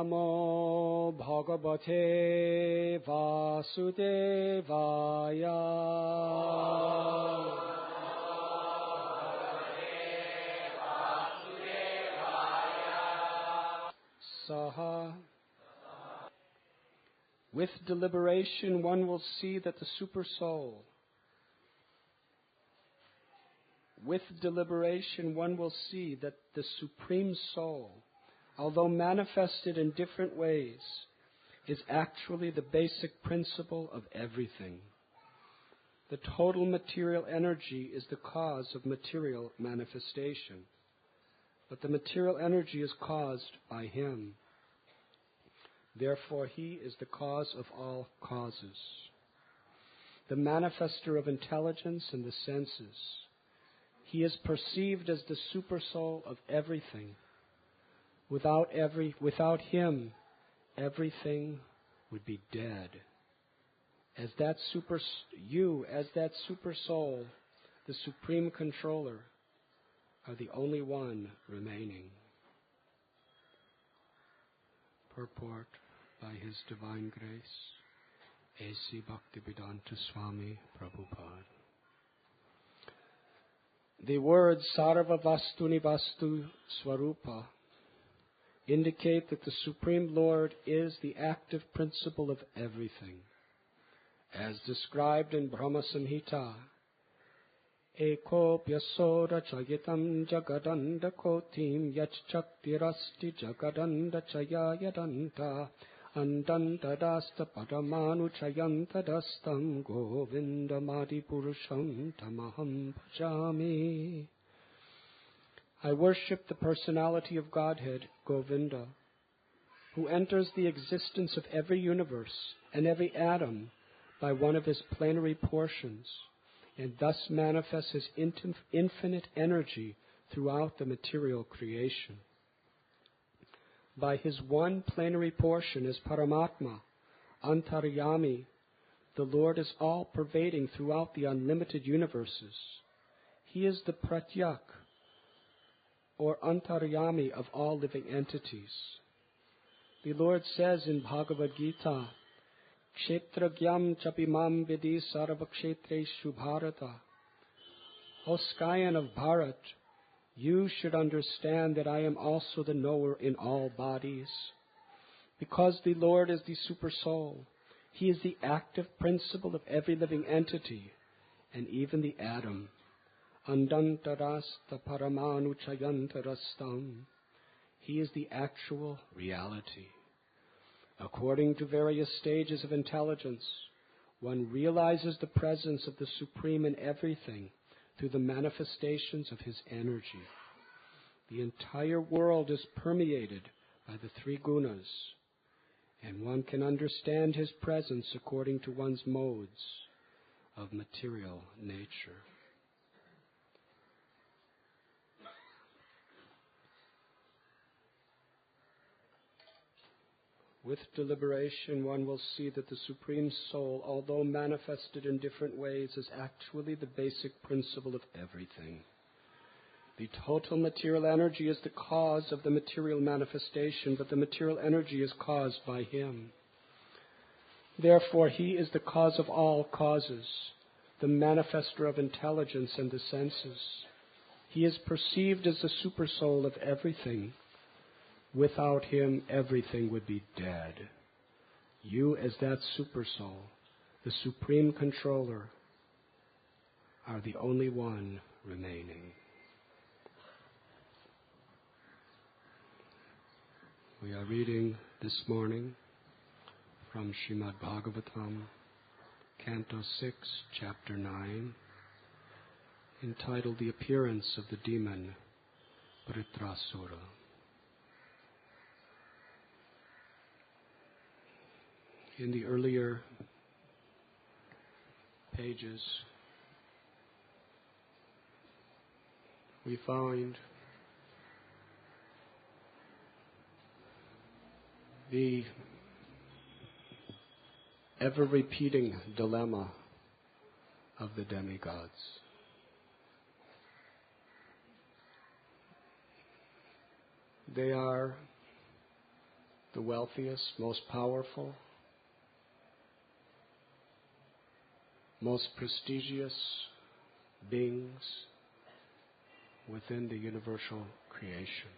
Namo Bhagavate Vasudevaya. Saha. With deliberation, one will see that the Supersoul. With deliberation, one will see that the Supreme Soul, although manifested in different ways, is actually the basic principle of everything. The total material energy is the cause of material manifestation, but the material energy is caused by Him. Therefore, He is the cause of all causes, the manifestor of intelligence and the senses. He is perceived as the Supersoul of everything. Without Him, everything would be dead. As that Supersoul, the Supreme Controller, are the only one remaining. Purport by His Divine Grace, A.C. Bhaktivedanta Swami Prabhupada. The words Sarva Vastuni Vastu Swarupa indicate that the Supreme Lord is the active principle of everything. As described in Brahma Samhita, Eko Pyasoda Chayatam Jagadanda Kotim Yachchaktirasti Jagadanda Chayayadanta Andanta Dasta Padamanu Chayanta Dastam Govinda Madi Purusham Tamaham Bhajami. I worship the personality of Godhead, Govinda, who enters the existence of every universe and every atom by one of His plenary portions, and thus manifests His infinite energy throughout the material creation. By His one plenary portion as Paramatma, Antaryami, the Lord is all-pervading throughout the unlimited universes. He is the Pratyak, or Antaryami of all living entities. The Lord says in Bhagavad Gita, Kshetragyam chapimam vidi sarvakshetreshu bharata. O Skyan of Bharat, you should understand that I am also the knower in all bodies. Because the Lord is the Supersoul, He is the active principle of every living entity, and even the atom. Andantarasta paramanu chayantarastam. He is the actual reality. According to various stages of intelligence, one realizes the presence of the Supreme in everything through the manifestations of His energy. The entire world is permeated by the three gunas, and one can understand His presence according to one's modes of material nature. With deliberation, one will see that the Supreme Soul, although manifested in different ways, is actually the basic principle of everything. The total material energy is the cause of the material manifestation, but the material energy is caused by Him. Therefore, He is the cause of all causes, the manifestor of intelligence and the senses. He is perceived as the Supersoul of everything. Without Him, everything would be dead. You, as that Supersoul, the Supreme Controller, are the only one remaining. We are reading this morning from Srimad Bhagavatam, Canto 6, Chapter 9, entitled The Appearance of the Demon Vritrasura. In the earlier pages, we find the ever-repeating dilemma of the demigods. They are the wealthiest, most powerful, most prestigious beings within the universal creation.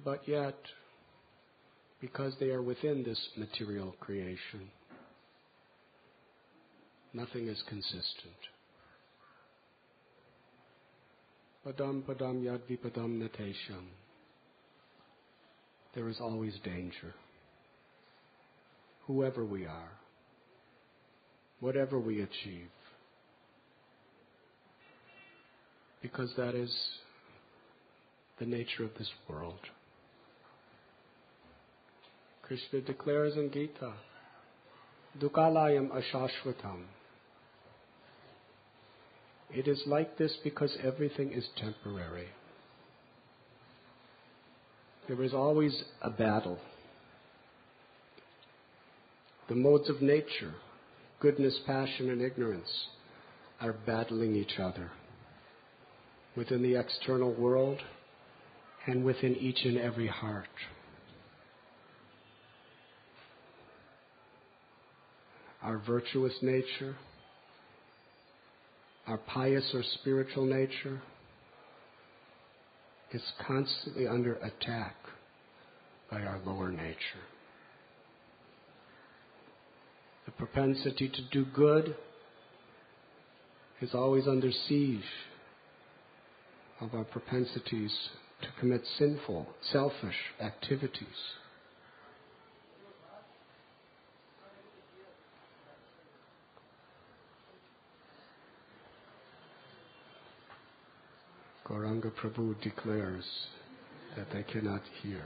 But yet, because they are within this material creation, nothing is consistent. Padam padam yad vipadam natesham. There is always danger. Whoever we are, whatever we achieve, because that is the nature of this world. Krishna declares in Gita, Dukalayam ashashvatam. It is like this because everything is temporary. There is always a battle. The modes of nature, goodness, passion, and ignorance, are battling each other within the external world and within each and every heart. Our virtuous nature, our pious or spiritual nature, is constantly under attack by our lower nature. The propensity to do good is always under siege of our propensities to commit sinful, selfish activities. Gauranga Prabhu declares that they cannot hear.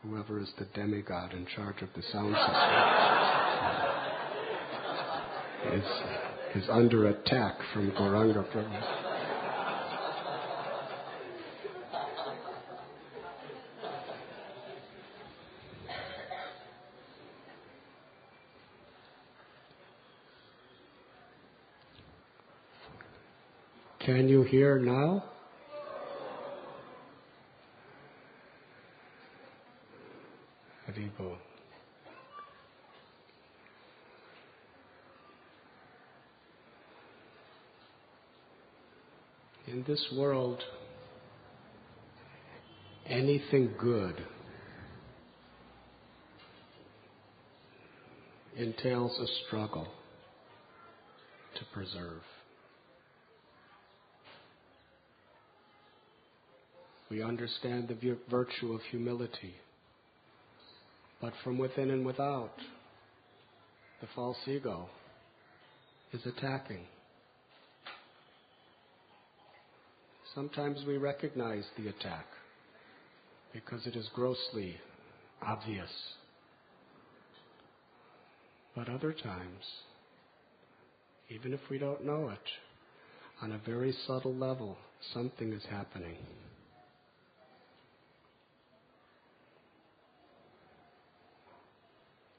Whoever is the demigod in charge of the sound system is under attack from Gauranga Prabhu. Can you hear now? Haribo. In this world, anything good entails a struggle to preserve. We understand the virtue of humility, but from within and without, the false ego is attacking. Sometimes we recognize the attack because it is grossly obvious. But other times, even if we don't know it, on a very subtle level, something is happening.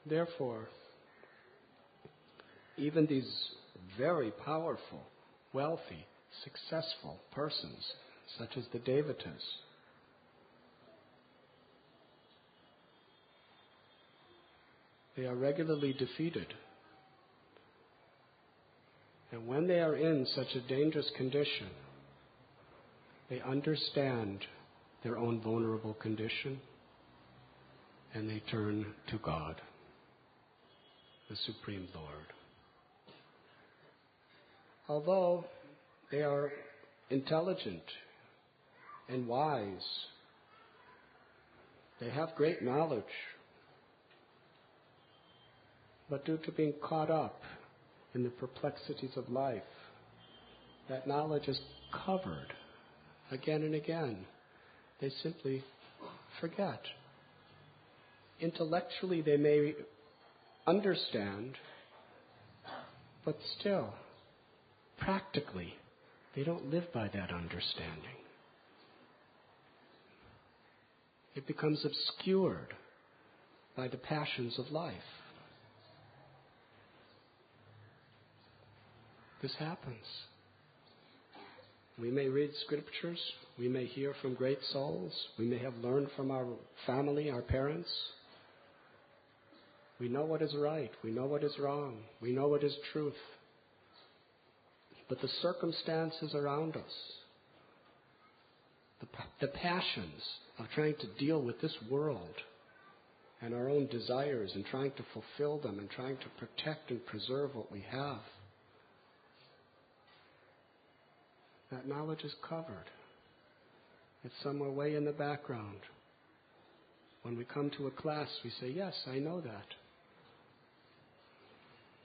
Therefore, even these very powerful, wealthy, successful persons, such as the Devatas, they are regularly defeated. And when they are in such a dangerous condition, they understand their own vulnerable condition and they turn to God, the Supreme Lord. Although they are intelligent and wise, they have great knowledge, but due to being caught up in the perplexities of life, that knowledge is covered again and again. They simply forget. Intellectually they may understand, but still, practically, they don't live by that understanding. It becomes obscured by the passions of life. This happens. We may read scriptures, we may hear from great souls, we may have learned from our family, our parents. We know what is right, we know what is wrong, we know what is truth. But the circumstances around us, the passions of trying to deal with this world and our own desires and trying to fulfill them and trying to protect and preserve what we have, that knowledge is covered. It's somewhere way in the background. When we come to a class, we say, yes, I know that.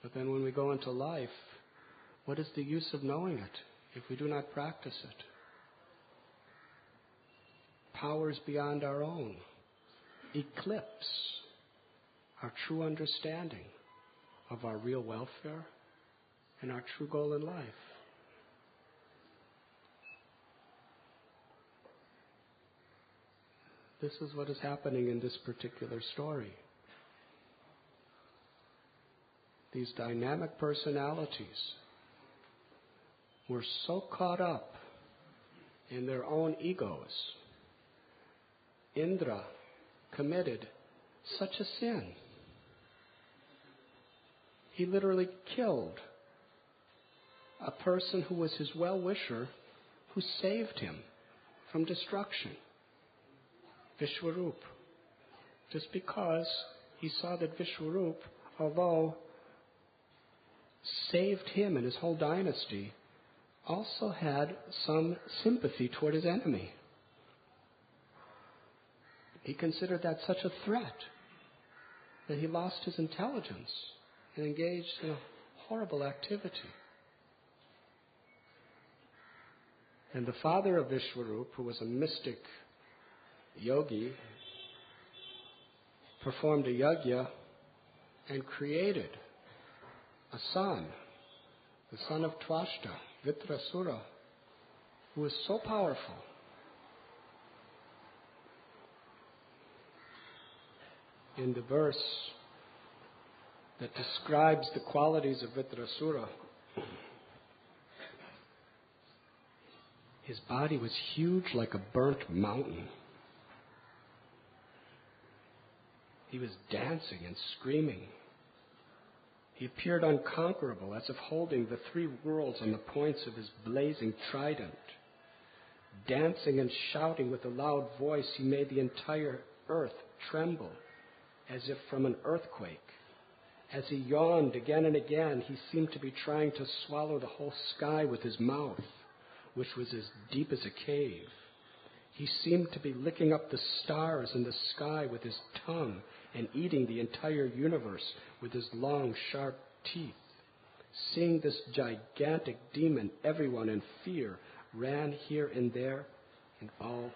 But then when we go into life, what is the use of knowing it if we do not practice it? Powers beyond our own eclipse our true understanding of our real welfare and our true goal in life. This is what is happening in this particular story. These dynamic personalities were so caught up in their own egos. Indra committed such a sin. He literally killed a person who was his well-wisher, who saved him from destruction. Vishwarup. Just because he saw that Vishwarup, although saved him and his whole dynasty, also had some sympathy toward his enemy. He considered that such a threat that he lost his intelligence and engaged in a horrible activity. And the father of Vishwarup, who was a mystic yogi, performed a yajna and created a son, the son of Twashta, Vitrasura, who was so powerful. In the verse that describes the qualities of Vitrasura, his body was huge like a burnt mountain. He was dancing and screaming. He appeared unconquerable, as if holding the three worlds on the points of his blazing trident. Dancing and shouting with a loud voice, he made the entire earth tremble, as if from an earthquake. As he yawned again and again, he seemed to be trying to swallow the whole sky with his mouth, which was as deep as a cave. He seemed to be licking up the stars in the sky with his tongue and eating the entire universe with his long, sharp teeth. Seeing this gigantic demon, everyone in fear ran here and there in all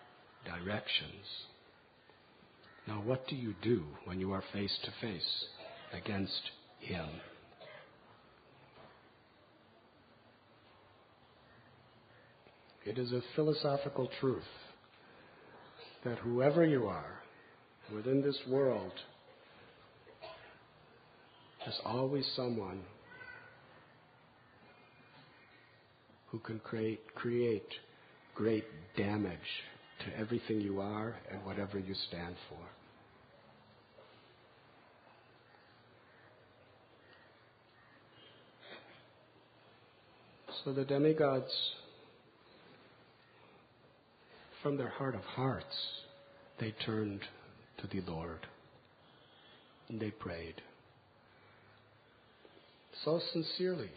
directions. Now, what do you do when you are face to face against him? It is a philosophical truth that whoever you are within this world, there's always someone who can create great damage to everything you are and whatever you stand for. So the demigods, from their heart of hearts, they turned to the Lord and they prayed so sincerely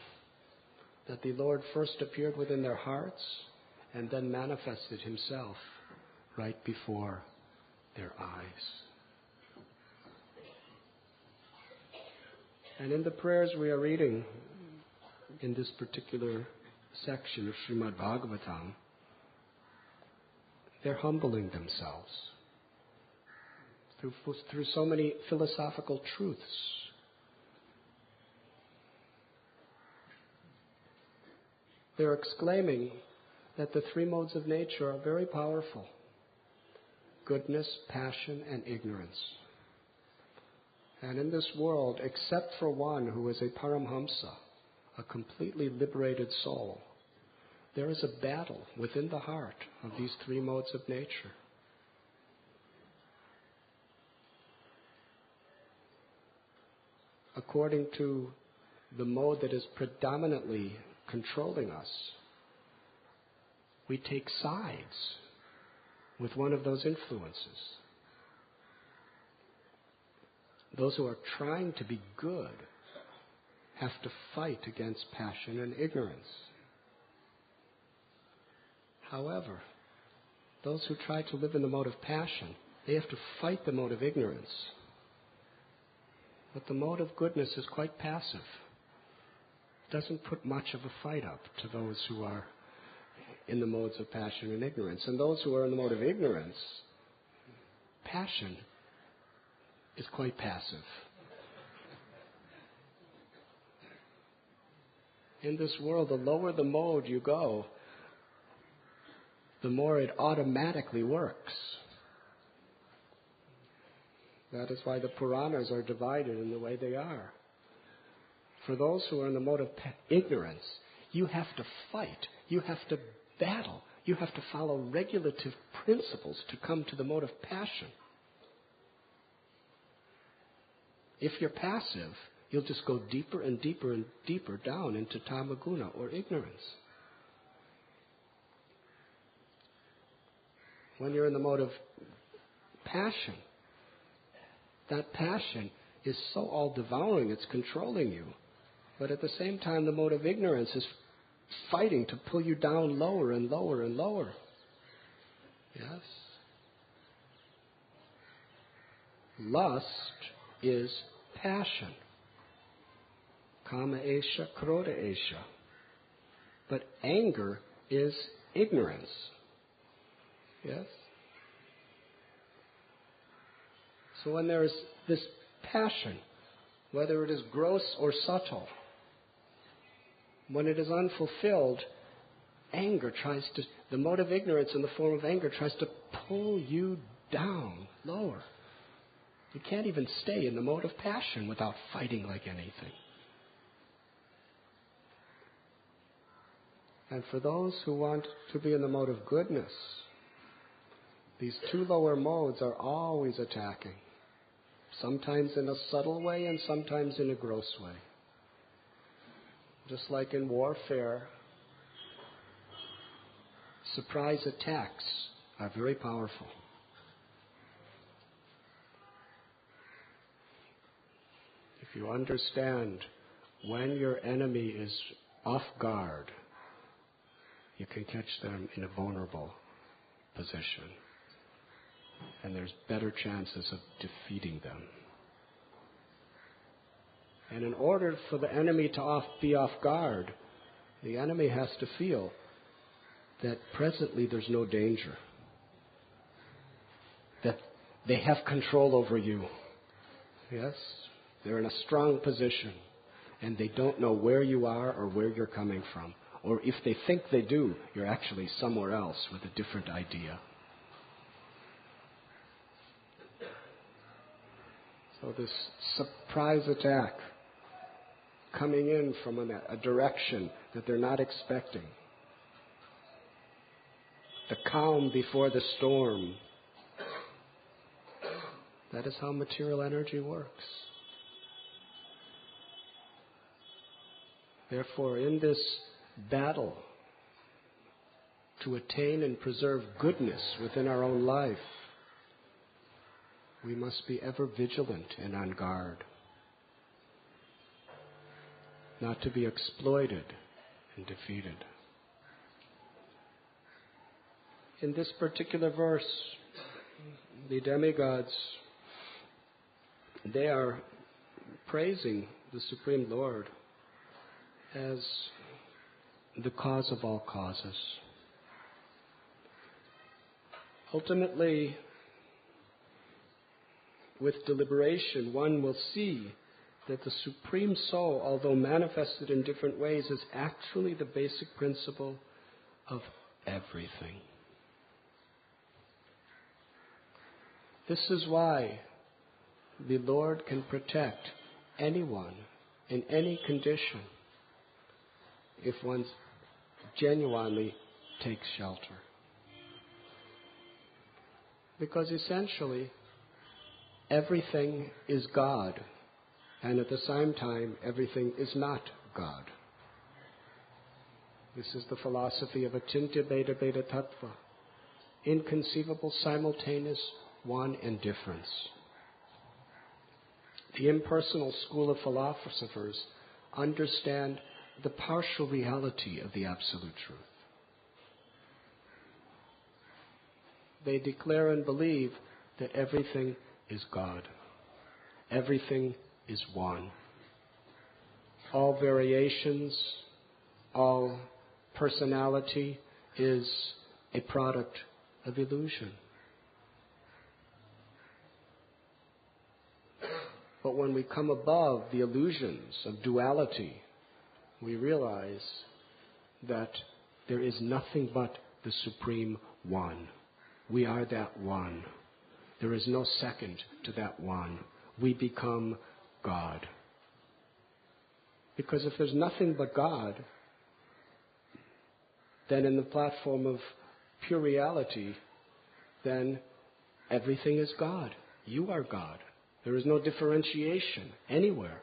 that the Lord first appeared within their hearts and then manifested himself right before their eyes. And in the prayers we are reading in this particular section of Srimad Bhagavatam, they're humbling themselves through so many philosophical truths. They're exclaiming that the three modes of nature are very powerful: goodness, passion, and ignorance. And in this world, except for one who is a Paramhamsa, a completely liberated soul, there is a battle within the heart of these three modes of nature. According to the mode that is predominantly controlling us, we take sides with one of those influences. Those who are trying to be good have to fight against passion and ignorance. However, those who try to live in the mode of passion, they have to fight the mode of ignorance. But the mode of goodness is quite passive. It doesn't put much of a fight up to those who are in the modes of passion and ignorance. And those who are in the mode of ignorance, passion is quite passive. In this world, the lower the mode you go, the more it automatically works. That is why the Puranas are divided in the way they are. For those who are in the mode of ignorance, you have to fight, you have to battle, you have to follow regulative principles to come to the mode of passion. If you're passive, you'll just go deeper and deeper and deeper down into tamaguna or ignorance. When you're in the mode of passion, that passion is so all-devouring, it's controlling you. But at the same time, the mode of ignorance is fighting to pull you down lower and lower and lower. Yes? Lust is passion. Kama esha, krodha esha. But anger is ignorance. Yes? So when there is this passion, whether it is gross or subtle, when it is unfulfilled, the mode of ignorance in the form of anger tries to pull you down lower. You can't even stay in the mode of passion without fighting like anything. And for those who want to be in the mode of goodness, these two lower modes are always attacking. Sometimes in a subtle way and sometimes in a gross way. Just like in warfare, surprise attacks are very powerful. If you understand when your enemy is off guard, you can catch them in a vulnerable position. And there's better chances of defeating them. And in order for the enemy to be off guard, the enemy has to feel that presently there's no danger. That they have control over you. Yes? They're in a strong position. And they don't know where you are or where you're coming from. Or if they think they do, you're actually somewhere else with a different idea. So this surprise attack coming in from a direction that they're not expecting. The calm before the storm. That is how material energy works. Therefore, in this battle to attain and preserve goodness within our own life, we must be ever vigilant and on guard, not to be exploited and defeated. In this particular verse, the demigods, they are praising the Supreme Lord as the cause of all causes. Ultimately, with deliberation, one will see that the Supreme Soul, although manifested in different ways, is actually the basic principle of everything. This is why the Lord can protect anyone in any condition if one's genuinely takes shelter. Because essentially, everything is God, and at the same time, everything is not God. This is the philosophy of Achintya Bheda Bheda Tattva, inconceivable, simultaneous, one and difference. The impersonal school of philosophers understand the partial reality of the Absolute Truth. They declare and believe that everything is God. Everything is one. All variations, all personality is a product of illusion. But when we come above the illusions of duality, we realize that there is nothing but the Supreme One. We are that one. There is no second to that one. We become God. Because if there's nothing but God, then in the platform of pure reality, then everything is God. You are God. There is no differentiation anywhere.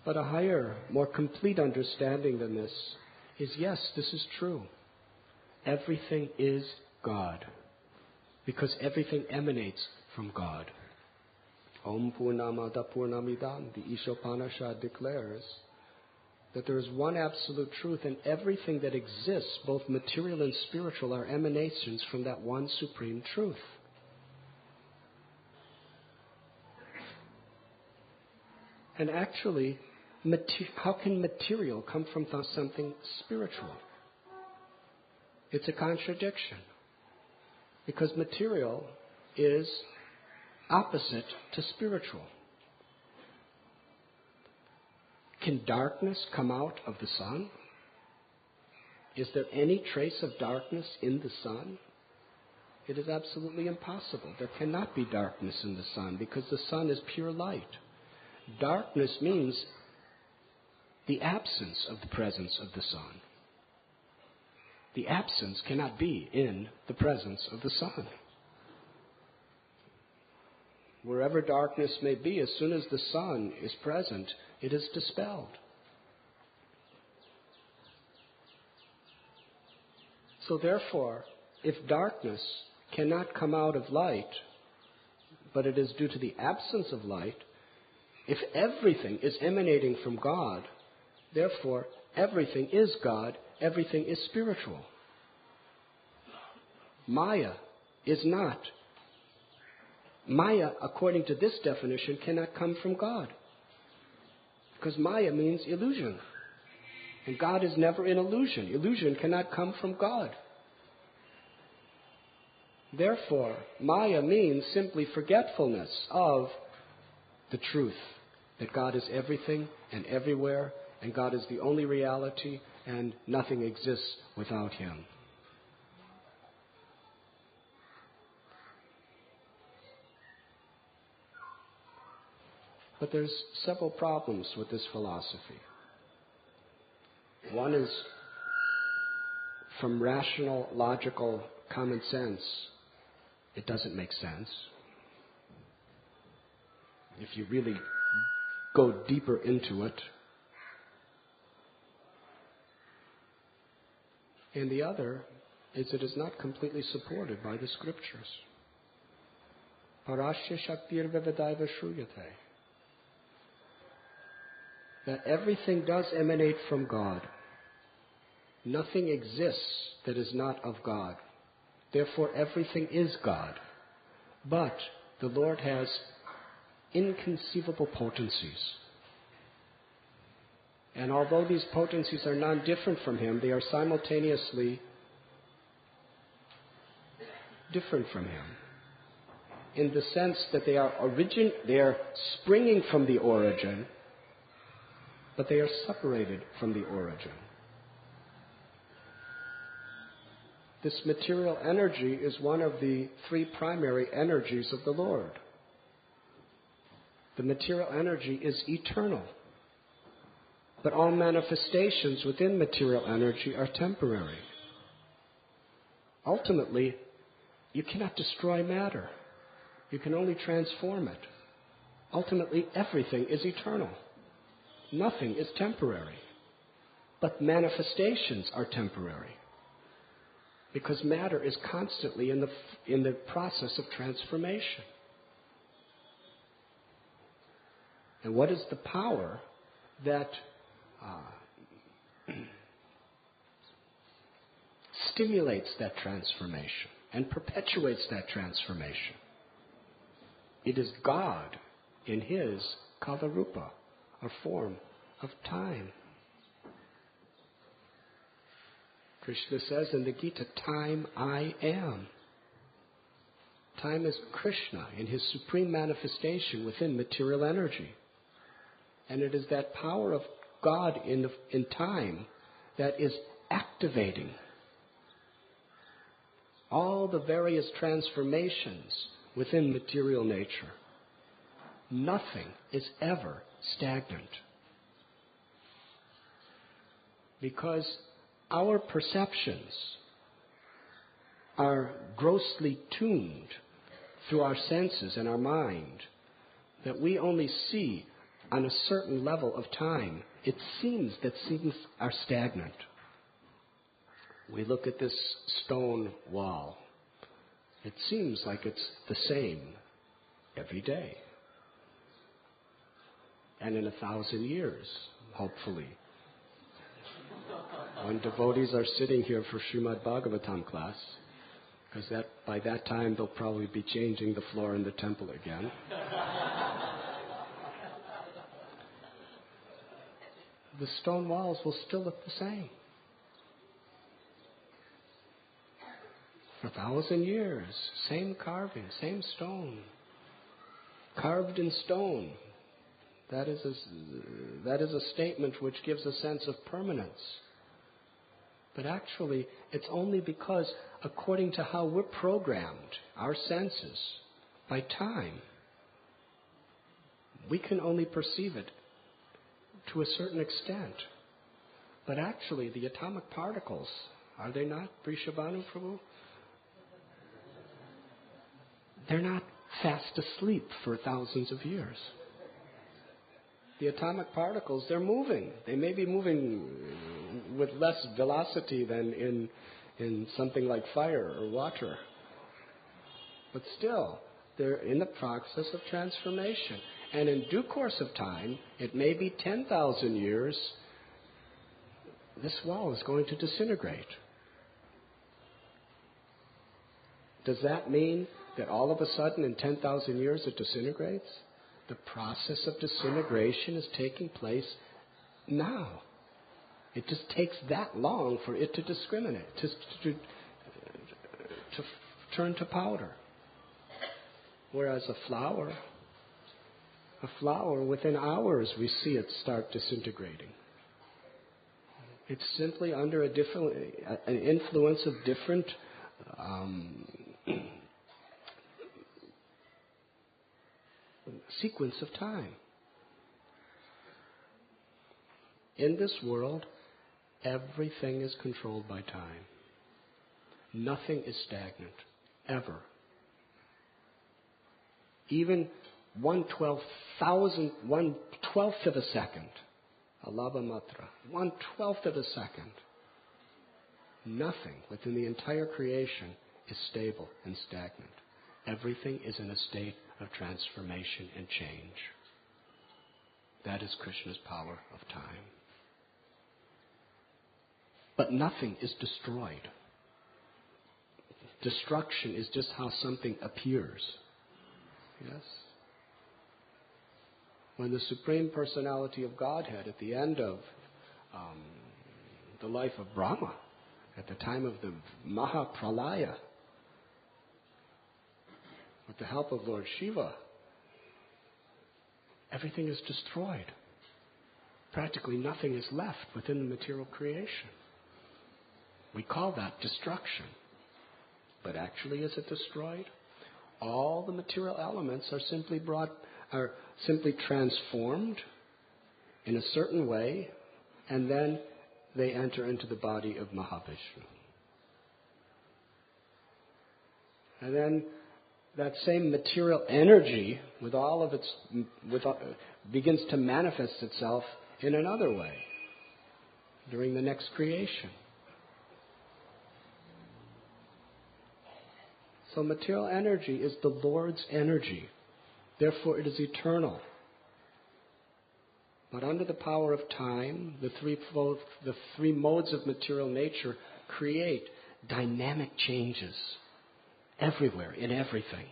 But a higher, more complete understanding than this is, yes, this is true. Everything is God, because everything emanates from God. Om Purnamada Purnamidam, the Ishopanishad declares that there is one absolute truth, and everything that exists, both material and spiritual, are emanations from that one supreme truth. And actually, how can material come from something spiritual? It's a contradiction. Because material is opposite to spiritual. Can darkness come out of the sun? Is there any trace of darkness in the sun? It is absolutely impossible. There cannot be darkness in the sun because the sun is pure light. Darkness means the absence of the presence of the sun. The absence cannot be in the presence of the sun. Wherever darkness may be, as soon as the sun is present, it is dispelled. So therefore, if darkness cannot come out of light, but it is due to the absence of light, if everything is emanating from God, therefore everything is God, everything is spiritual. Maya is not. Maya, according to this definition, cannot come from God. Because Maya means illusion. And God is never in illusion. Illusion cannot come from God. Therefore, Maya means simply forgetfulness of the truth, that God is everything and everywhere, and God is the only reality, and nothing exists without Him. But there's several problems with this philosophy. One is, from rational, logical, common sense, it doesn't make sense. If you really go deeper into it. And the other is it is not completely supported by the scriptures. Parasya Shaktir Vivadaiva Shruyate. That everything does emanate from God. Nothing exists that is not of God. Therefore, everything is God. But the Lord has inconceivable potencies. And although these potencies are non-different from Him, they are simultaneously different from Him. In the sense that they are springing from the origin, but they are separated from the origin. This material energy is one of the three primary energies of the Lord. The material energy is eternal. But all manifestations within material energy are temporary. Ultimately, you cannot destroy matter. You can only transform it. Ultimately, everything is eternal. Nothing is temporary. But manifestations are temporary. Because matter is constantly in the process of transformation. And what is the power that stimulates that transformation and perpetuates that transformation? It is God in His Kalarupa, a form of time. Krishna says in the Gita, time I am. Time is Krishna in His supreme manifestation within material energy. And it is that power of God in time that is activating all the various transformations within material nature. Nothing is ever stagnant. Because our perceptions are grossly tuned through our senses and our mind, that we only see on a certain level of time. It seems that things are stagnant. We look at this stone wall. It seems like it's the same every day. And in 1,000 years, hopefully, when devotees are sitting here for Srimad Bhagavatam class, because by that time they'll probably be changing the floor in the temple again. The stone walls will still look the same. For 1,000 years, same carving, same stone, carved in stone. That is a statement which gives a sense of permanence. But actually, it's only because, according to how we're programmed, our senses, by time, we can only perceive it to a certain extent. But actually, the atomic particles, are they not, Vrishabhanu Prabhu? They're not fast asleep for thousands of years. The atomic particles, they're moving. They may be moving with less velocity than in something like fire or water. But still, they're in the process of transformation. And in due course of time, it may be 10,000 years, this wall is going to disintegrate. Does that mean that all of a sudden in 10,000 years it disintegrates? The process of disintegration is taking place now. It just takes that long for it to discriminate, to turn to powder. Whereas a flower, within hours we see it start disintegrating. It's simply under an influence of different sequence of time. In this world, everything is controlled by time. Nothing is stagnant, ever. Even 1/12th of a second, alabha matra, 1/12th of a second, nothing within the entire creation is stable and stagnant. Everything is in a state of transformation and change. That is Krishna's power of time. But nothing is destroyed. Destruction is just how something appears. Yes? When the Supreme Personality of Godhead, at the end of the life of Brahma, at the time of the Mahapralaya, with the help of Lord Shiva, everything is destroyed. Practically nothing is left within the material creation. We call that destruction. But actually, is it destroyed? All the material elements are simply brought are simply transformed in a certain way, and then they enter into the body of Mahavishnu. And then that same material energy, with all of its, begins to manifest itself in another way during the next creation. So material energy is the Lord's energy. Therefore, it is eternal. But under the power of time, the three modes of material nature create dynamic changes everywhere, in everything.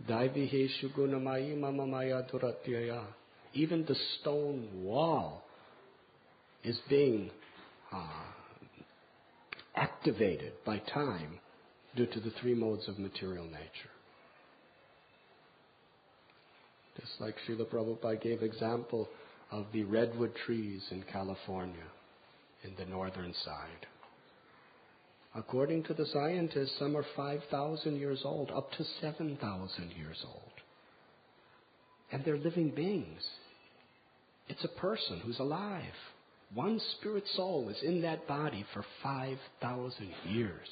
Daiviheshu gunamayi mamamaya duratyaya. Even the stone wall is being activated by time due to the three modes of material nature. Just like Srila Prabhupada gave example of the redwood trees in California, in the northern side. According to the scientists, some are 5,000 years old, up to 7,000 years old. And they're living beings. It's a person who's alive. One spirit soul is in that body for 5,000 years.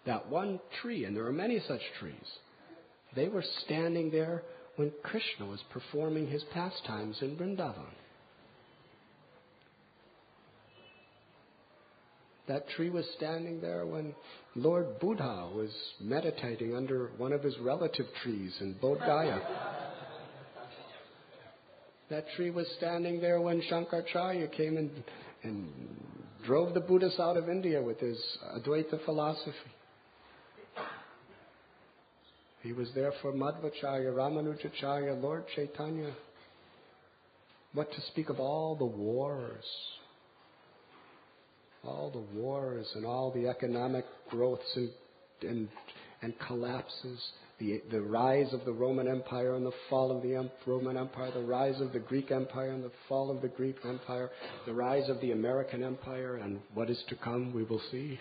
That one tree, and there are many such trees, they were standing there when Krishna was performing his pastimes in Vrindavan. That tree was standing there when Lord Buddha was meditating under one of his relative trees in Bodh Gaya. That tree was standing there when Shankaracharya came and drove the Buddhists out of India with his Advaita philosophy. He was there for Madhvacharya, Ramanujacharya, Lord Chaitanya. What to speak of all the wars. All the wars and all the economic growths and collapses. The rise of the Roman Empire and the fall of the Roman Empire. The rise of the Greek Empire and the fall of the Greek Empire. The rise of the American Empire, and what is to come, we will see.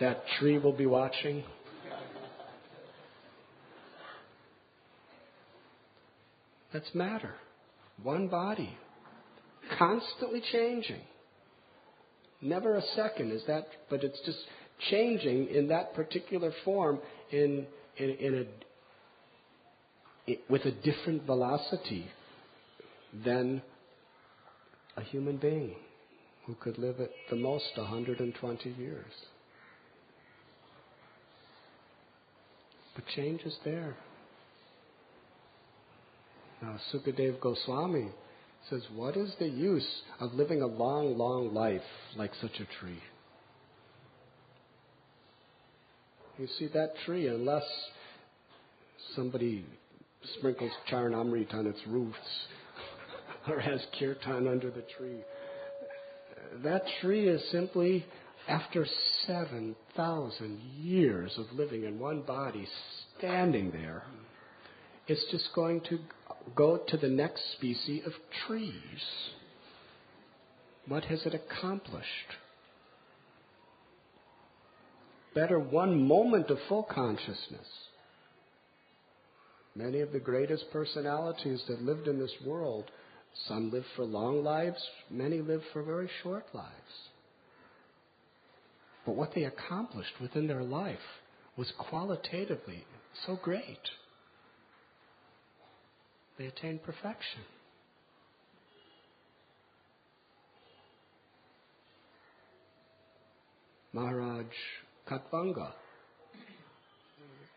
That tree will be watching. That's matter. One body. Constantly changing. Never a second is that, but it's just changing in that particular form with a different velocity than a human being who could live at the most 120 years. But change is there. Now, Sukadev Goswami says, what is the use of living a long, long life like such a tree? You see, that tree, unless somebody sprinkles Charanamrit on its roofs or has kirtan under the tree, that tree is simply, after 7,000 years of living in one body, standing there, it's just going to go to the next species of trees. What has it accomplished? Better one moment of full consciousness. Many of the greatest personalities that lived in this world, some lived for long lives, many lived for very short lives. But what they accomplished within their life was qualitatively so great. They attained perfection. Maharaj Katvanga,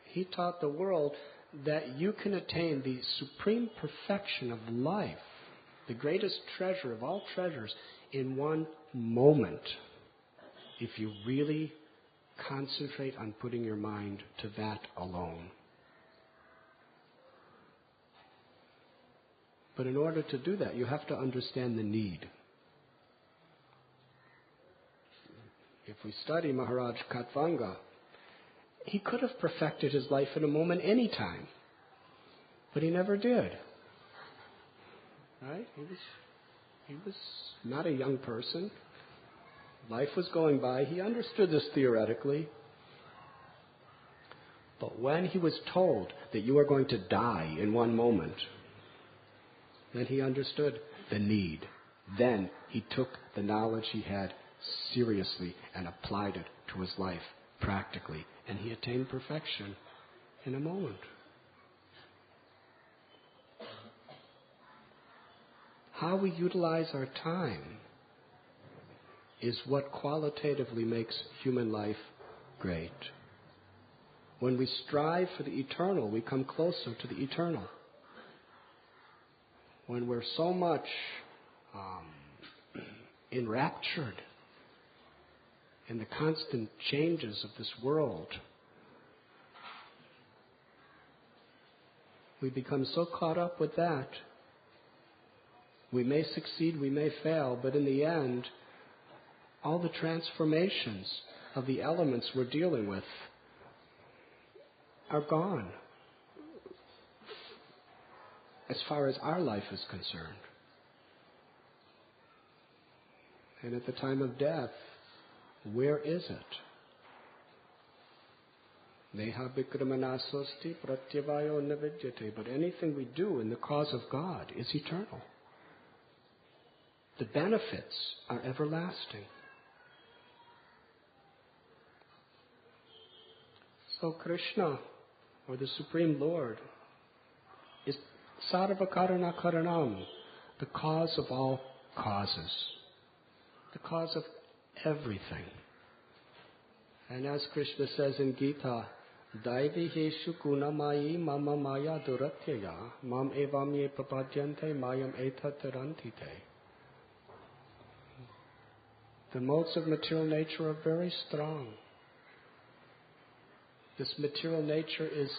he taught the world that you can attain the supreme perfection of life, the greatest treasure of all treasures, in one moment, if you really concentrate on putting your mind to that alone. But in order to do that, you have to understand the need. If we study Maharaj Katvanga, he could have perfected his life in a moment any time, but he never did. Right? He was not a young person. Life was going by. He understood this theoretically. But when he was told that you are going to die in one moment, then he understood the need. Then he took the knowledge he had seriously and applied it to his life practically. And he attained perfection in a moment. How we utilize our time is what qualitatively makes human life great. When we strive for the eternal, we come closer to the eternal. When we're so much enraptured in the constant changes of this world, we become so caught up with that. We may succeed, we may fail, but in the end, all the transformations of the elements we're dealing with are gone as far as our life is concerned. And at the time of death, where is it? Neha vikramanasasti pratyavayo navidyate. But anything we do in the cause of God is eternal. The benefits are everlasting. So Krishna, or the Supreme Lord, is sarva karana karanam, the cause of all causes, the cause of everything. And as Krishna says in Gita, Daivi heshu gunamayi mama maya duratyaya mam evam ye papadyante mayam etattarantite. The modes of material nature are very strong. This material nature is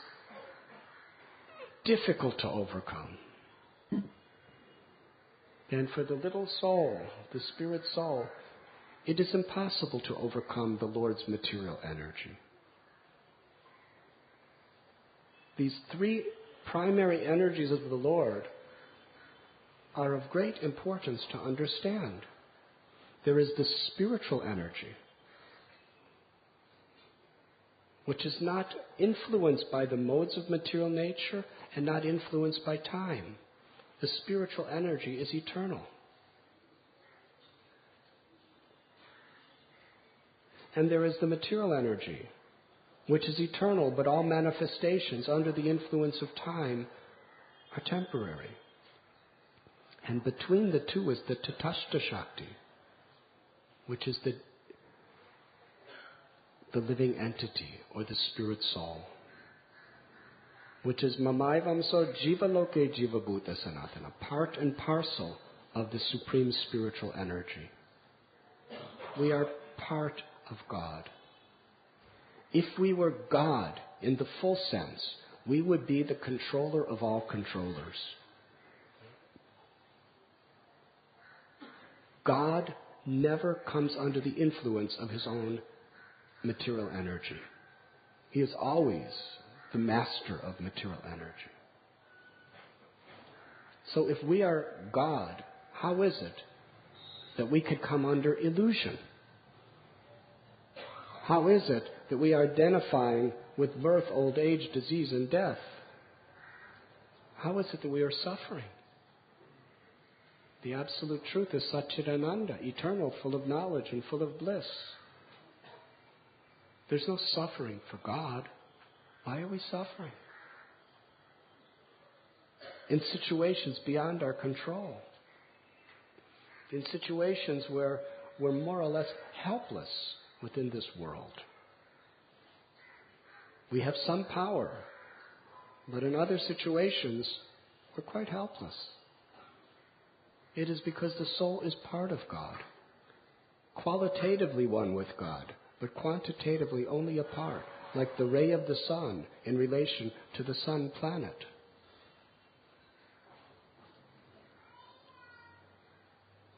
difficult to overcome. And for the little soul, the spirit soul, it is impossible to overcome the Lord's material energy. These three primary energies of the Lord are of great importance to understand. There is the spiritual energy, which is not influenced by the modes of material nature and not influenced by time. The spiritual energy is eternal. And there is the material energy, which is eternal, but all manifestations under the influence of time are temporary. And between the two is the Tatastha Shakti, which is the living entity, or the spirit soul, which is Mamaivamso Jivaloke Jivabhuta Sanatana, part and parcel of the supreme spiritual energy. We are part of God. If we were God in the full sense, we would be the controller of all controllers. God never comes under the influence of his own material energy. He is always the master of material energy. So if we are God, how is it that we could come under illusion? How is it that we are identifying with birth, old age, disease, and death? How is it that we are suffering? The absolute truth is Satchidananda, eternal, full of knowledge and full of bliss. There's no suffering for God. Why are we suffering? In situations beyond our control. In situations where we're more or less helpless within this world. We have some power, but in other situations, we're quite helpless. It is because the soul is part of God, qualitatively one with God, but quantitatively only a part, like the ray of the sun in relation to the sun planet.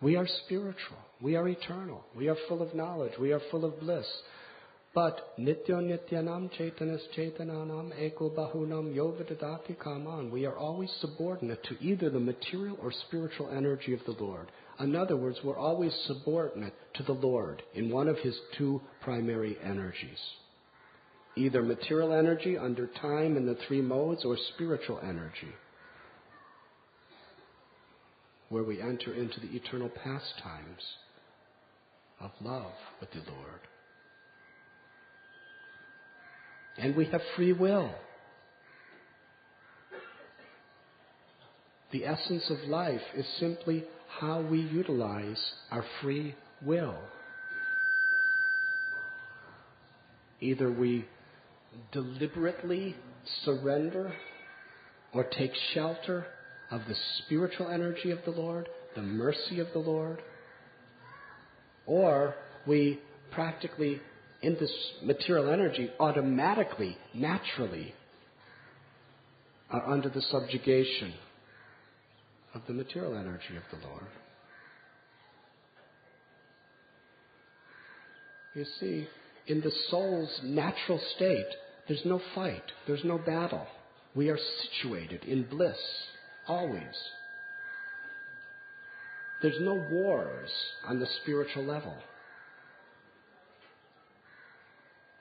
We are spiritual, we are eternal, we are full of knowledge, we are full of bliss. But nityo nityanam chaitanas chaitananam eko bahunam yovidadati kaman. We are always subordinate to either the material or spiritual energy of the Lord. In other words, we're always subordinate to the Lord in one of his two primary energies. either material energy under time in the three modes or spiritual energy, where we enter into the eternal pastimes of love with the Lord. And we have free will. The essence of life is simply how we utilize our free will. Either we deliberately surrender or take shelter of the spiritual energy of the Lord, the mercy of the Lord, or we practically, in this material energy, automatically, naturally, are under the subjugation of the material energy of the Lord. You see, in the soul's natural state, there's no fight, there's no battle. We are situated in bliss, always. There's no wars on the spiritual level.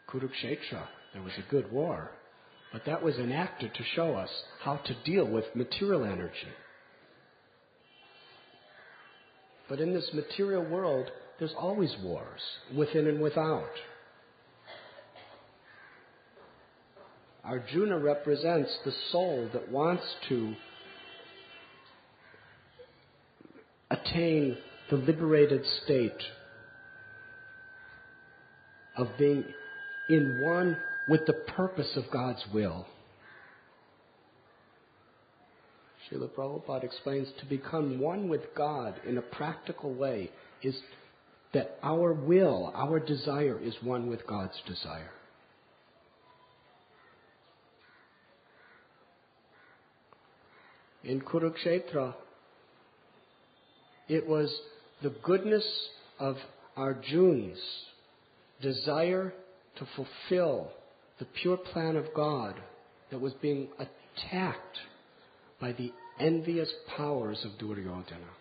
Kurukshetra, there was a good war, but that was enacted to show us how to deal with material energy. But in this material world, there's always wars, within and without. Arjuna represents the soul that wants to attain the liberated state of being in one with the purpose of God's will. Srila Prabhupada explains, to become one with God in a practical way is that our will, our desire is one with God's desire. In Kurukshetra, it was the goodness of Arjuna's desire to fulfill the pure plan of God that was being attacked by the envious powers of Duryodhana.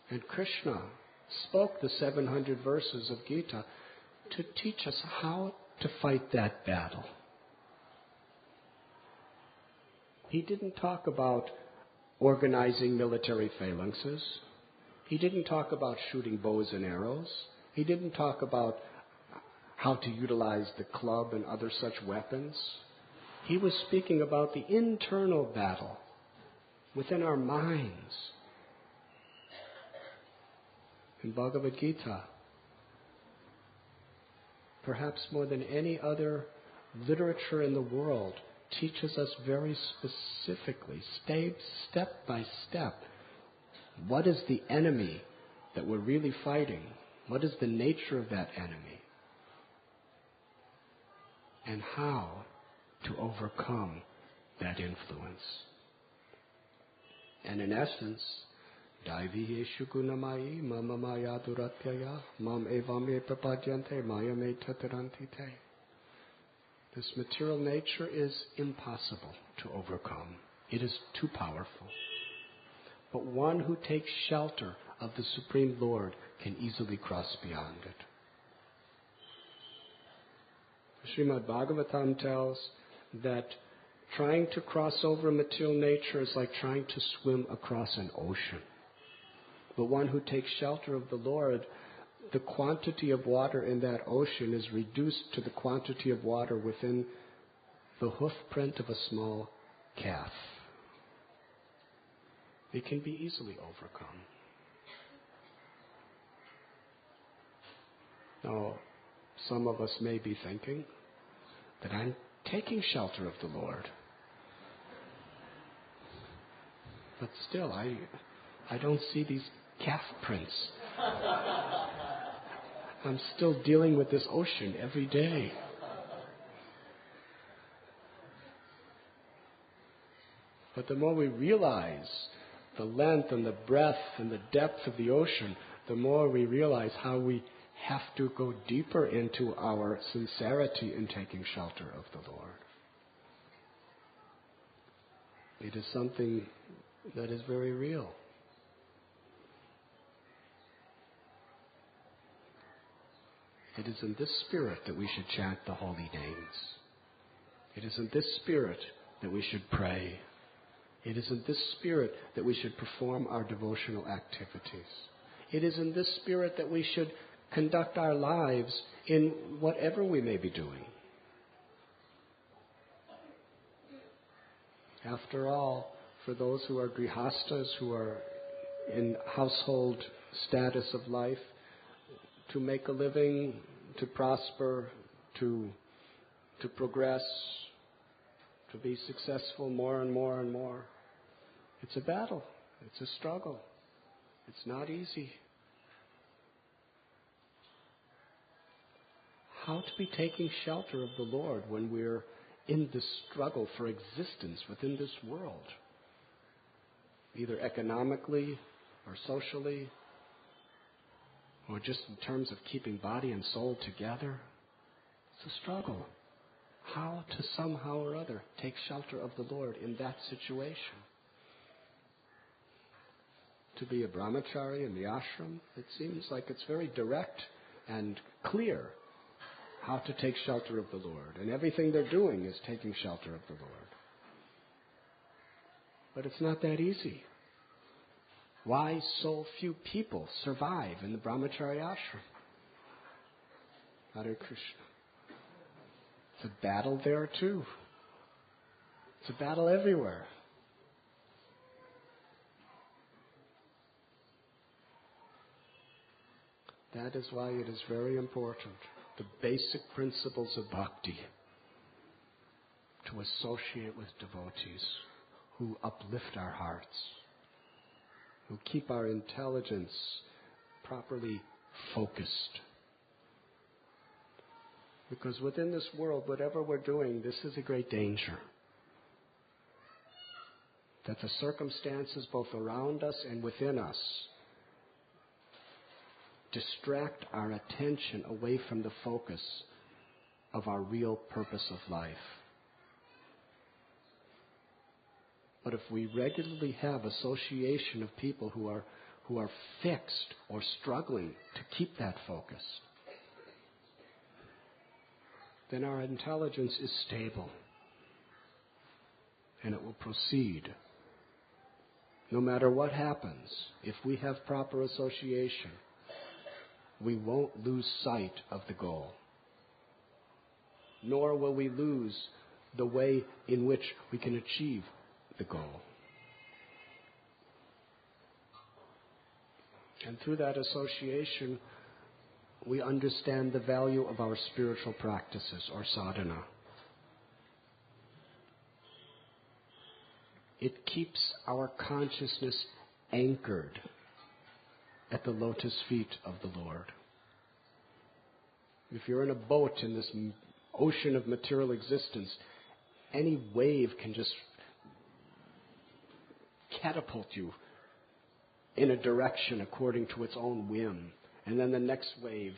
And Krishna spoke the 700 verses of Gita to teach us how to fight that battle. He didn't talk about organizing military phalanxes. He didn't talk about shooting bows and arrows. He didn't talk about how to utilize the club and other such weapons. He was speaking about the internal battle within our minds. In Bhagavad Gita, perhaps more than any other literature in the world, teaches us very specifically, step by step, what is the enemy that we're really fighting? What is the nature of that enemy? And how to overcome that influence. And in essence, Daivi Yeshu Gunamai Mama Maya Duratyaya Mam Evame Prapadyante Maya Me Tatarantite. This material nature is impossible to overcome. It is too powerful. But one who takes shelter of the Supreme Lord can easily cross beyond it. Srimad Bhagavatam tells that trying to cross over material nature is like trying to swim across an ocean. But one who takes shelter of the Lord, the quantity of water in that ocean is reduced to the quantity of water within the hoof print of a small calf. It can be easily overcome. Now, some of us may be thinking that I'm taking shelter of the Lord. But still, I don't see these calf prints. I'm still dealing with this ocean every day. But the more we realize the length and the breadth and the depth of the ocean, the more we realize how we have to go deeper into our sincerity in taking shelter of the Lord. It is something that is very real. It is in this spirit that we should chant the holy names. It is in this spirit that we should pray. It is in this spirit that we should perform our devotional activities. It is in this spirit that we should conduct our lives in whatever we may be doing. After all, for those who are grihastas, who are in household status of life, to make a living, to prosper, to progress, to be successful more and more and more, it's a battle. It's a struggle. It's not easy. How to be taking shelter of the Lord when we're in this struggle for existence within this world, either economically or socially, or just in terms of keeping body and soul together. It's a struggle. How to somehow or other take shelter of the Lord in that situation. To be a brahmachari in the ashram, it seems like it's very direct and clear how to take shelter of the Lord. And everything they're doing is taking shelter of the Lord. But it's not that easy. Why so few people survive in the brahmachari ashram? Hare Krishna. It's a battle there too. It's a battle everywhere. That is why it is very important, the basic principles of bhakti, to associate with devotees who uplift our hearts, who keep our intelligence properly focused. Because within this world, whatever we're doing, this is a great danger. That the circumstances both around us and within us distract our attention away from the focus of our real purpose of life. But if we regularly have association of people who are fixed or struggling to keep that focus, then our intelligence is stable and it will proceed. No matter what happens, if we have proper association, we won't lose sight of the goal. Nor will we lose the way in which we can achieve the goal. And through that association, we understand the value of our spiritual practices or sadhana. It keeps our consciousness anchored at the lotus feet of the Lord. If you're in a boat in this ocean of material existence, any wave can just catapult you in a direction according to its own whim. And then the next wave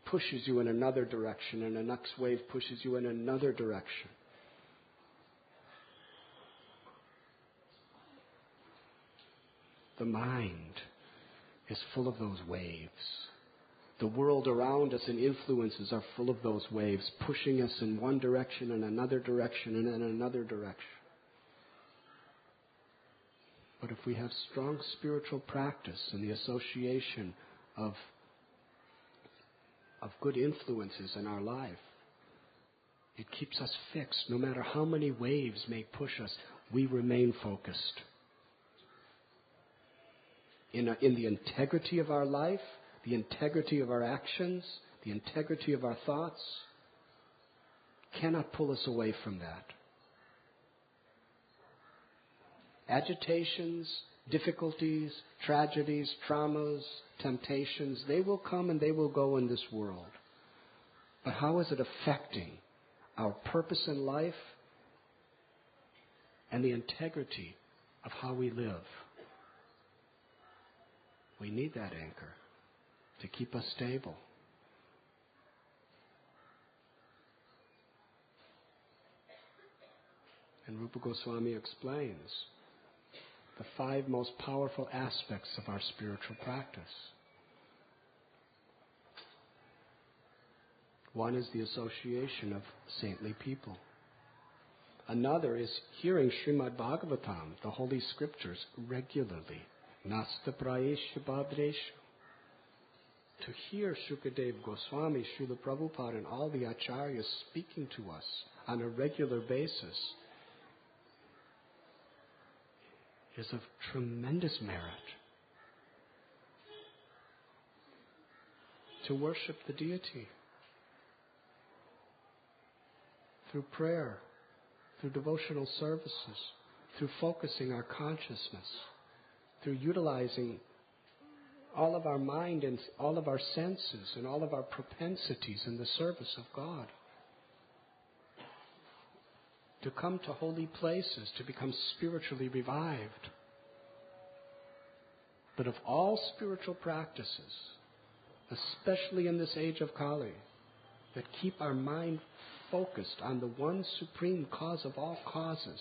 pushes you in another direction, and the next wave pushes you in another direction. The mind is full of those waves. The world around us and influences are full of those waves, pushing us in one direction and another direction and in another direction. But if we have strong spiritual practice and the association of good influences in our life, it keeps us fixed. No matter how many waves may push us, we remain focused. In the integrity of our life, the integrity of our actions, the integrity of our thoughts, cannot pull us away from that. Agitations, difficulties, tragedies, traumas, temptations, they will come and they will go in this world. But how is it affecting our purpose in life and the integrity of how we live? We need that anchor to keep us stable. And Rupa Goswami explains the 5 most powerful aspects of our spiritual practice. One is the association of saintly people. Another is hearing Srimad Bhagavatam, the Holy Scriptures, regularly. Nasta prayesha bhadresha. To hear Shukadev Goswami, Srila Prabhupada, and all the acharyas speaking to us on a regular basis is of tremendous merit. To worship the deity through prayer, through devotional services, through focusing our consciousness, through utilizing all of our mind and all of our senses and all of our propensities in the service of God. To come to holy places, to become spiritually revived. But of all spiritual practices, especially in this age of Kali, that keep our mind focused on the one supreme cause of all causes,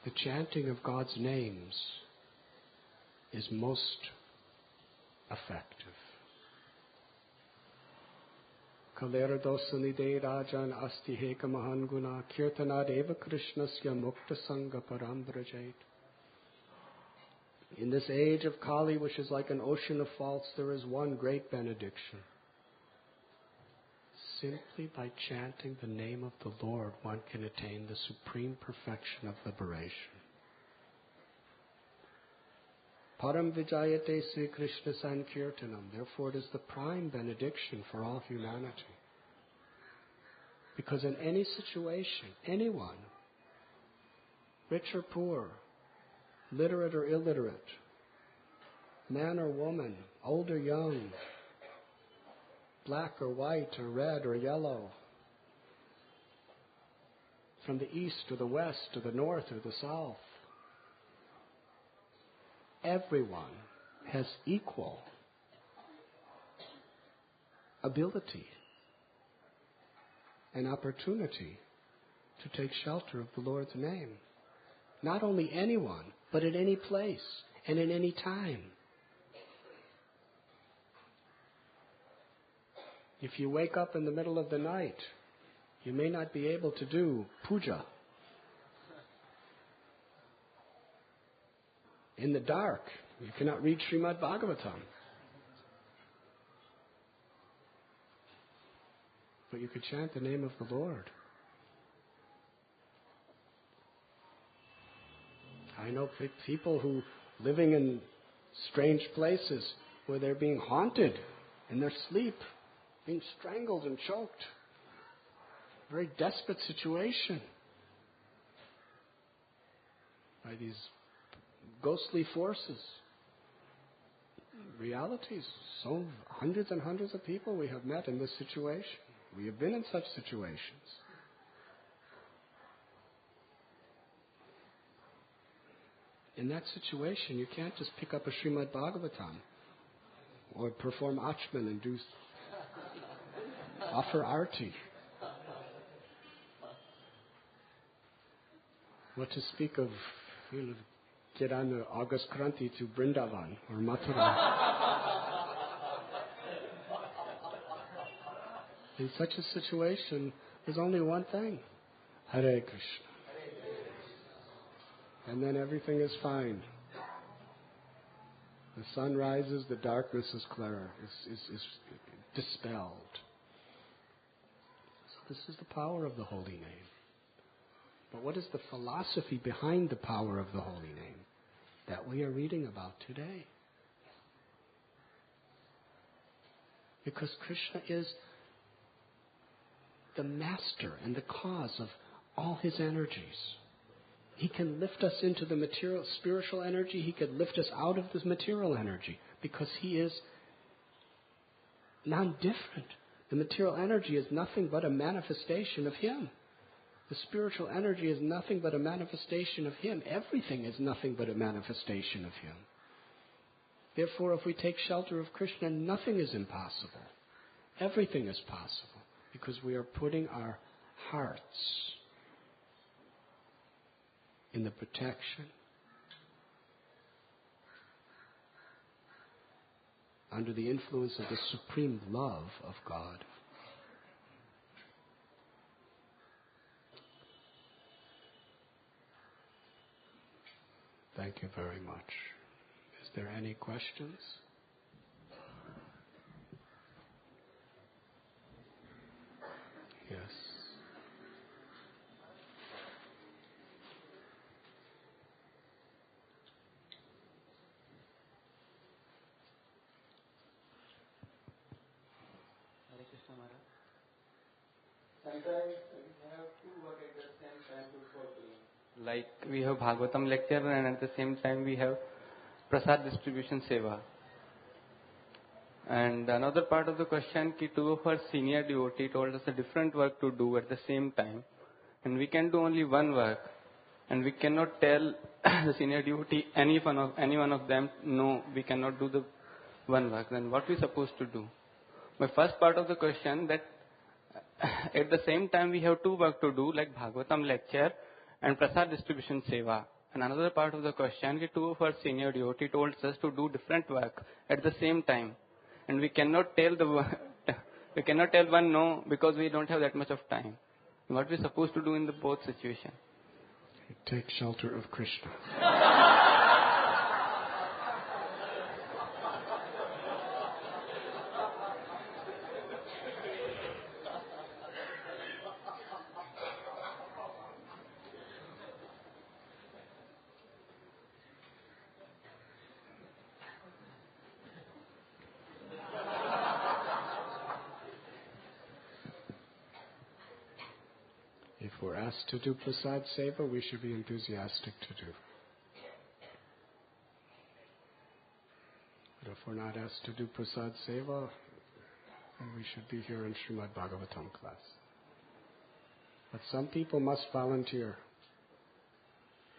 the chanting of God's names is most effective. Kalera dosanide rajan asti heka mahanguna kirtanad eva krishnasya mukta sangha parambrajait. In this age of Kali, which is like an ocean of faults, there is one great benediction. Simply by chanting the name of the Lord, one can attain the supreme perfection of liberation. Param vijayate Sri Krishna Sankirtanam. Therefore, it is the prime benediction for all humanity. Because in any situation, anyone, rich or poor, literate or illiterate, man or woman, old or young, black or white or red or yellow, from the east or the west or the north or the south, everyone has equal ability and opportunity to take shelter of the Lord's name. Not only anyone, but at any place and in any time. If you wake up in the middle of the night, you may not be able to do puja. In the dark, you cannot read Srimad Bhagavatam. But you could chant the name of the Lord. I know people who living in strange places where they're being haunted in their sleep, being strangled and choked. Very desperate situation by these ghostly forces. Realities. So hundreds and hundreds of people we have met in this situation. We have been in such situations. In that situation, you can't just pick up a Srimad Bhagavatam or perform Achman and offer arti. What to speak of, get on the August Kranti to Vrindavan or Mathura. In such a situation, there's only one thing. Hare Krishna. And then everything is fine. The sun rises, the darkness is clear, is dispelled. So this is the power of the holy name. But what is the philosophy behind the power of the holy name that we are reading about today? Because Krishna is the master and the cause of all his energies. He can lift us into the material, spiritual energy. He can lift us out of this material energy because he is non-different. The material energy is nothing but a manifestation of him. The spiritual energy is nothing but a manifestation of him. Everything is nothing but a manifestation of him. Therefore, if we take shelter of Krishna, nothing is impossible. Everything is possible because we are putting our hearts in the protection under the influence of the supreme love of God. Thank you very much. Is there any questions? Yes. Hare Krishna Maharaj. Sometimes we have to work at the same time to fulfill. Like we have Bhagavatam lecture and at the same time we have Prasad distribution seva. And another part of the question, two of our senior devotee told us a different work to do at the same time. And we can do only one work. And we cannot tell the senior devotee, any one of them, no, we cannot do the one work. Then what we supposed to do? My first part of the question, that at the same time we have two work to do, like Bhagavatam lecture and Prasad distribution seva. And another part of the question, two of our senior devotee told us to do different work at the same time. And we cannot tell one no because we don't have that much of time. What we supposed to do in the both situation? Take shelter of Krishna. If we're asked to do Prasad Seva, we should be enthusiastic to do. But if we're not asked to do Prasad Seva, then we should be here in Srimad Bhagavatam class. But some people must volunteer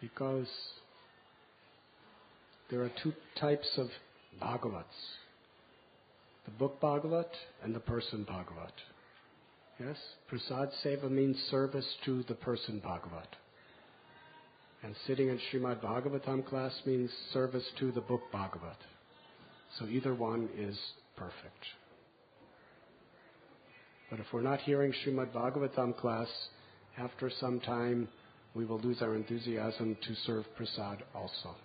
because there are two types of Bhagavats. The book Bhagavat and the person Bhagavat. Yes, Prasad Seva means service to the person Bhagavat. And sitting in Srimad Bhagavatam class means service to the book Bhagavat. So either one is perfect. But if we're not hearing Srimad Bhagavatam class, after some time we will lose our enthusiasm to serve Prasad also.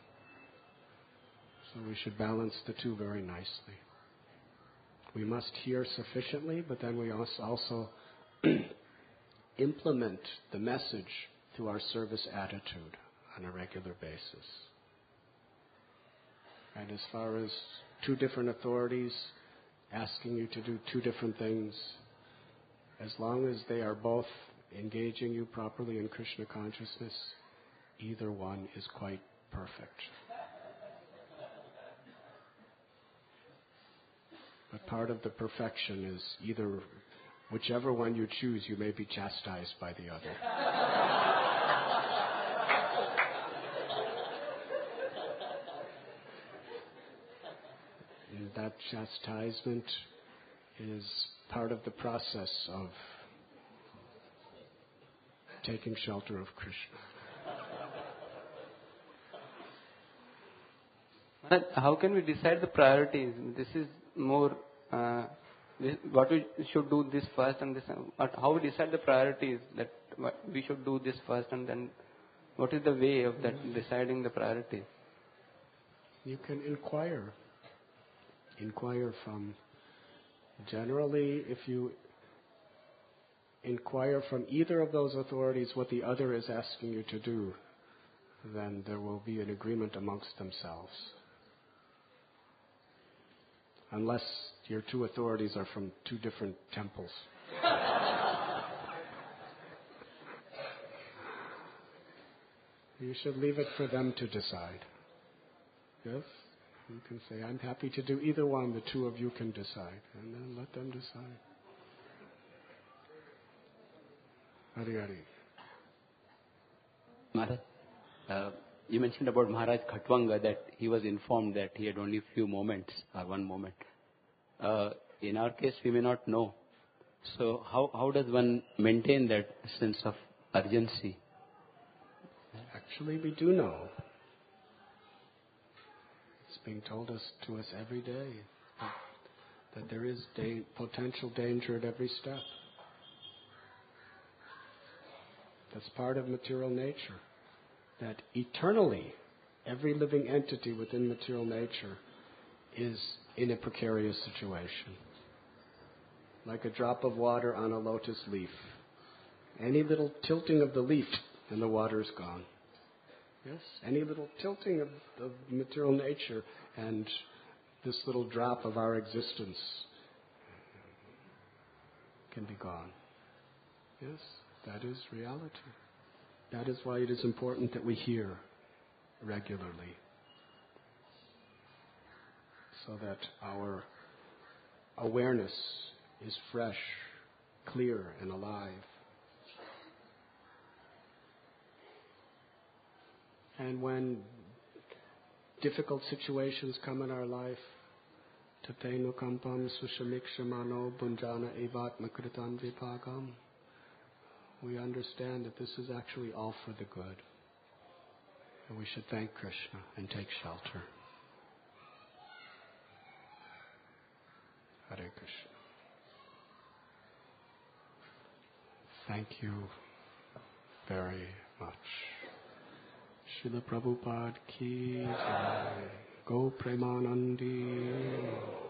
So we should balance the two very nicely. We must hear sufficiently, but then we also implement the message through our service attitude on a regular basis. And as far as two different authorities asking you to do two different things, as long as they are both engaging you properly in Krishna consciousness, either one is quite perfect. But part of the perfection is either, whichever one you choose, you may be chastised by the other. And that chastisement is part of the process of taking shelter of Krishna. How can we decide the priorities? This is more what we should do this first and this. How we decide the priorities, that we should do this first and then what is the way of that deciding the priorities? You can inquire from, generally if you inquire from either of those authorities what the other is asking you to do, then there will be an agreement amongst themselves. Unless your two authorities are from two different temples. You should leave it for them to decide. Yes? You can say, I'm happy to do either one, the two of you can decide. And then let them decide. Hari Hari. Maharaj, you mentioned about Maharaj Khatwanga that he was informed that he had only few moments or one moment. In our case, we may not know. So how does one maintain that sense of urgency? Actually, we do know. It's being told to us every day. that there is potential danger at every step. That's part of material nature. That eternally, every living entity within material nature is in a precarious situation. Like a drop of water on a lotus leaf. Any little tilting of the leaf and the water is gone. Yes, any little tilting of material nature and this little drop of our existence can be gone. Yes, that is reality. That is why it is important that we hear regularly, so that our awareness is fresh, clear, and alive. And when difficult situations come in our life, tatenu kampam sushamikshmano bunjana evatma kritam vipagam, we understand that this is actually all for the good. And we should thank Krishna and take shelter. Hare Krishna. Thank you very much. Srila Prabhupada ki jai. Go Premanandi.